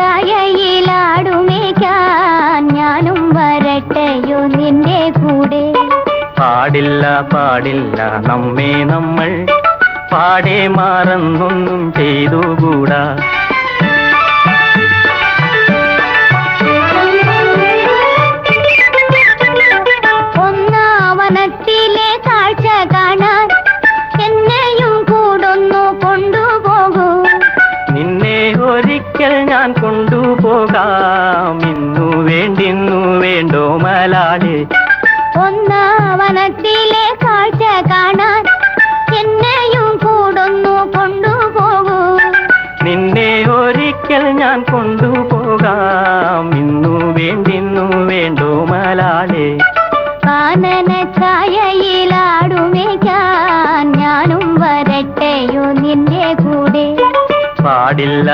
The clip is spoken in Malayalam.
ചായയിലാടുമേക്കാൻ ഞാനും വരട്ടെയോ നിന്റെ കൂടെ? പാടില്ല പാടില്ല നമ്മെ നമ്മൾ പാടെ മാറന്നൊന്നും ചെയ്തുകൂടാ. ഒന്നാവനത്തിലെ കാഴ്ച കാണാൻ എന്നെയും കൂടൊന്നു കൊണ്ടുപോകൂ. നിന്നെ ഒരിക്കൽ ഞാൻ കൊണ്ടുപോകാം. ഇന്നു വേണ്ടിന്നു വേണ്ടോ മലാളെ? ഒന്നാവനത്തിലെ കാഴ്ച കാണാൻ എന്നെയും കൂടൊന്നു കൊണ്ടുപോകൂ. നിന്നെ ഒരിക്കൽ ഞാൻ കൊണ്ടുപോകാം. ഇന്നു വേണ്ടിന്നു വേണ്ടോ മലാളെ? കാനന ചായയിലാടുമേക്കാൻ ഞാനും വരട്ടെയോ നിന്റെ കൂടെ? പാടില്ല